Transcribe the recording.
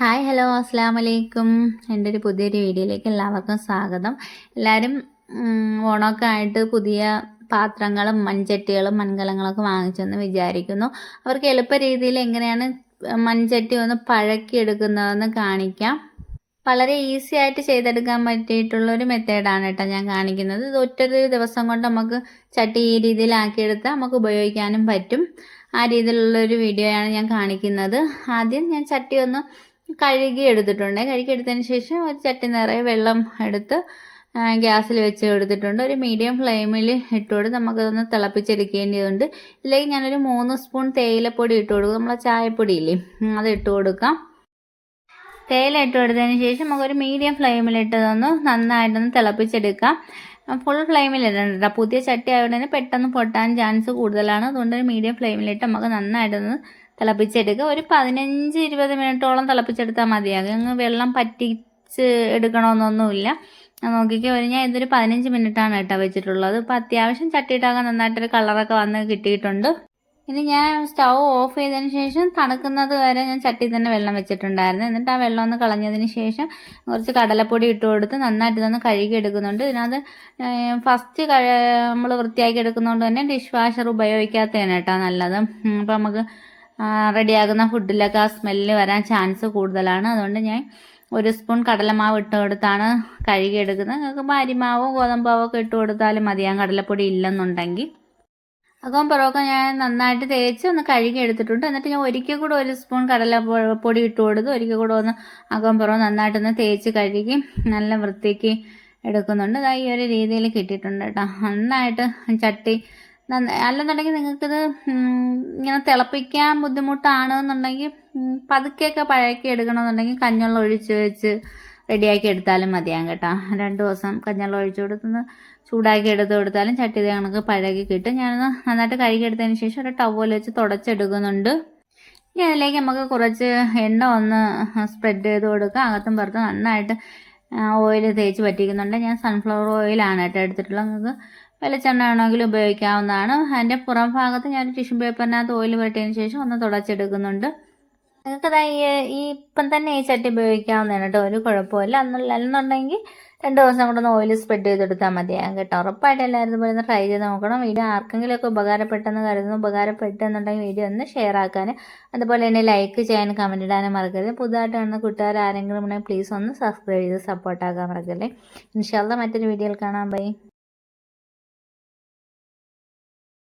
Hi hello അസ്സാം വലൈക്കും. എൻ്റെ ഒരു പുതിയൊരു വീഡിയോയിലേക്ക് എല്ലാവർക്കും സ്വാഗതം. എല്ലാവരും ഓണമൊക്കെ ആയിട്ട് പുതിയ പാത്രങ്ങളും മൺചട്ടികളും മൺകലങ്ങളൊക്കെ വാങ്ങിച്ചെന്ന് വിചാരിക്കുന്നു. അവർക്ക് എളുപ്പ രീതിയിൽ എങ്ങനെയാണ് മൺചട്ടി ഒന്ന് പഴക്കിയെടുക്കുന്നതെന്ന് കാണിക്കാം. വളരെ ഈസി ആയിട്ട് ചെയ്തെടുക്കാൻ പറ്റിയിട്ടുള്ളൊരു മെത്തേഡാണ് കേട്ടോ ഞാൻ കാണിക്കുന്നത്. ഇത് ഒറ്റൊരു ദിവസം കൊണ്ട് നമുക്ക് ചട്ടി ഈ രീതിയിലാക്കിയെടുത്താൽ നമുക്ക് ഉപയോഗിക്കാനും പറ്റും. ആ രീതിയിലുള്ളൊരു വീഡിയോയാണ് ഞാൻ കാണിക്കുന്നത്. ആദ്യം ഞാൻ ചട്ടി ഒന്ന് കഴുകി എടുത്തിട്ടുണ്ട്. കഴുകി എടുത്തതിന് ശേഷം ഒരു ചട്ടി നിറയെ വെള്ളം എടുത്ത് ഗ്യാസിൽ വെച്ച് എടുത്തിട്ടുണ്ട്. ഒരു മീഡിയം ഫ്ലെയിമിൽ ഇട്ടുകൊടുത്ത് നമുക്കതൊന്ന് തിളപ്പിച്ചെടുക്കേണ്ടതുണ്ട്. ഇതിലേക്ക് ഞാനൊരു 3 സ്പൂൺ തേയിലപ്പൊടി ഇട്ട് കൊടുക്കും. നമ്മളെ ചായപ്പൊടി ഇല്ലേ, അത് ഇട്ട് കൊടുക്കാം. തേയില ഇട്ട് കൊടുത്തതിന് ശേഷം നമുക്കൊരു മീഡിയം ഫ്ലെയിമിലിട്ടതൊന്ന് നന്നായിട്ടൊന്ന് തിളപ്പിച്ചെടുക്കാം. ഫുൾ ഫ്ലെയിമിലിടണ്ട, പുതിയ ചട്ടി ആയതുകൊണ്ട് പെട്ടെന്ന് പൊട്ടാൻ ചാൻസ് കൂടുതലാണ്. അതുകൊണ്ട് ഒരു മീഡിയം ഫ്ലെയിമിലിട്ട് നമുക്ക് നന്നായിട്ടൊന്ന് തിളപ്പിച്ചെടുക്കുക. ഒരു 15-20 മിനിറ്റോളം തിളപ്പിച്ചെടുത്താൽ മതിയാകും. അങ്ങ് വെള്ളം പറ്റിച്ച് എടുക്കണമെന്നൊന്നുമില്ല. നോക്കിക്കോ, ഞാൻ ഇതൊരു 15 മിനിറ്റാണ് കേട്ടോ വെച്ചിട്ടുള്ളത്. ഇപ്പോൾ അത്യാവശ്യം ചട്ടിയിട്ടാകാൻ നന്നായിട്ടൊരു കളറൊക്കെ വന്ന് കിട്ടിയിട്ടുണ്ട്. ഇനി ഞാൻ സ്റ്റൗ ഓഫ് ചെയ്തതിന് ശേഷം തണുക്കുന്നത് വരെ ഞാൻ ചട്ടിയിൽ തന്നെ വെള്ളം വെച്ചിട്ടുണ്ടായിരുന്നു. എന്നിട്ട് ആ വെള്ളം ഒന്ന് കളഞ്ഞതിന് ശേഷം കുറച്ച് കടലപ്പൊടി ഇട്ട് കൊടുത്ത് നന്നായിട്ട് ഇതൊന്ന് കഴുകി എടുക്കുന്നുണ്ട്. ഇതിനകത്ത് ഫസ്റ്റ് നമ്മൾ വൃത്തിയാക്കി എടുക്കുന്നതുകൊണ്ട് തന്നെ ഡിഷ് വാഷർ ഉപയോഗിക്കാത്തതാണ് കേട്ടോ നല്ലത്. അപ്പോൾ നമുക്ക് റെഡിയാകുന്ന ഫുഡിലൊക്കെ ആ സ്മെല്ല് വരാൻ ചാൻസ് കൂടുതലാണ്. അതുകൊണ്ട് ഞാൻ 1 സ്പൂൺ കടലമാവ് ഇട്ട് കൊടുത്താണ് കഴുകിയെടുക്കുന്നത്. നിങ്ങൾക്ക് അരിമാവോ ഗോതമ്പാവോ ഒക്കെ ഇട്ട് കൊടുത്താലും മതിയാകും, കടലപ്പൊടി ഇല്ലെന്നുണ്ടെങ്കിൽ. അകം പുറമൊക്കെ ഞാൻ നന്നായിട്ട് തേച്ച് ഒന്ന് കഴുകി എടുത്തിട്ടുണ്ട്. എന്നിട്ട് ഞാൻ ഒരിക്കൽ കൂടെ 1 സ്പൂൺ കടലപ്പൊടി ഇട്ട് കൊടുത്ത് ഒരിക്കൽ കൂടെ ഒന്ന് അകം പുറം നന്നായിട്ടൊന്ന് തേച്ച് കഴുകി നല്ല വൃത്തിക്ക് എടുക്കുന്നുണ്ട്. ഈ ഒരു രീതിയിൽ കിട്ടിയിട്ടുണ്ട് കേട്ടോ. നന്നായിട്ട് ചട്ടി അല്ലെന്നുണ്ടെങ്കിൽ നിങ്ങൾക്കിത് ഇങ്ങനെ തിളപ്പിക്കാൻ ബുദ്ധിമുട്ടാണെന്നുണ്ടെങ്കിൽ പതുക്കെയൊക്കെ പഴക്കി എടുക്കണമെന്നുണ്ടെങ്കിൽ കഞ്ഞിവെള്ളം ഒഴിച്ച് വെച്ച് റെഡിയാക്കി എടുത്താലും മതിയാകും കേട്ടോ. 2 ദിവസം കഞ്ഞിവെള്ളം ഒഴിച്ച് കൊടുത്തൊന്ന് ചൂടാക്കി എടുത്ത് കൊടുത്താലും ചട്ടി കണക്ക് പഴകി കിട്ടും. ഞാനൊന്ന് നന്നായിട്ട് കഴുകിയെടുത്തതിന് ശേഷം ഒരു ടവൽ വെച്ച് തുടച്ചെടുക്കുന്നുണ്ട്. ഇനി അതിലേക്ക് നമുക്ക് കുറച്ച് എണ്ണ ഒന്ന് സ്പ്രെഡ് ചെയ്ത് കൊടുക്കുക. അകത്തും പുറത്തും നന്നായിട്ട് ഓയിൽ തേച്ച് പറ്റിക്കുന്നുണ്ട്. ഞാൻ സൺഫ്ലവർ ഓയിലാണ് കേട്ടോ എടുത്തിട്ടുള്ളത്. നിങ്ങൾക്ക് വെളിച്ചെണ്ണ വേണമെങ്കിൽ ഉപയോഗിക്കാവുന്നതാണ്. അതിൻ്റെ പുറം ഭാഗത്ത് ഞാൻ ടിഷ്യൂ പേപ്പറിനകത്ത് ഓയിൽ പുരട്ടിയതിന് ശേഷം ഒന്ന് തുടച്ചെടുക്കുന്നുണ്ട്. നിങ്ങൾക്ക് ഈ ഇപ്പം തന്നെ ഈ ചട്ടി ഉപയോഗിക്കാവുന്നതാണ് കേട്ടോ, ഒരു കുഴപ്പമില്ല. അല്ലെന്നുണ്ടെങ്കിൽ 2 ദിവസം കൂടെ ഒന്ന് ഓയിൽ സ്പ്രെഡ് ചെയ്തെടുത്താൽ മതിയാകും കേട്ടോ. ഉറപ്പായിട്ട് എല്ലാവരും ഇതുപോലെ ഒന്ന് ട്രൈ ചെയ്ത് നോക്കണം. വീഡിയോ ആർക്കെങ്കിലുമൊക്കെ ഉപകാരപ്പെട്ടെന്ന് കരുതുന്നു. ഉപകാരപ്പെട്ടെന്നുണ്ടെങ്കിൽ വീഡിയോ ഒന്ന് ഷെയർ ആക്കാൻ, അതുപോലെ തന്നെ ലൈക്ക് ചെയ്യാനും കമൻറ്റ് ഇടാനും മറക്കരുത്. പുതുതായിട്ട് കാണുന്ന കൂട്ടുകാർ ആരെങ്കിലും ഉണ്ടെങ്കിൽ പ്ലീസ് ഒന്ന് സബ്സ്ക്രൈബ് ചെയ്ത് സപ്പോർട്ടാക്കാൻ മറക്കല്ലേ. ഇൻഷാല്ലാ മറ്റൊരു വീഡിയോയിൽ കാണാം. ബൈ.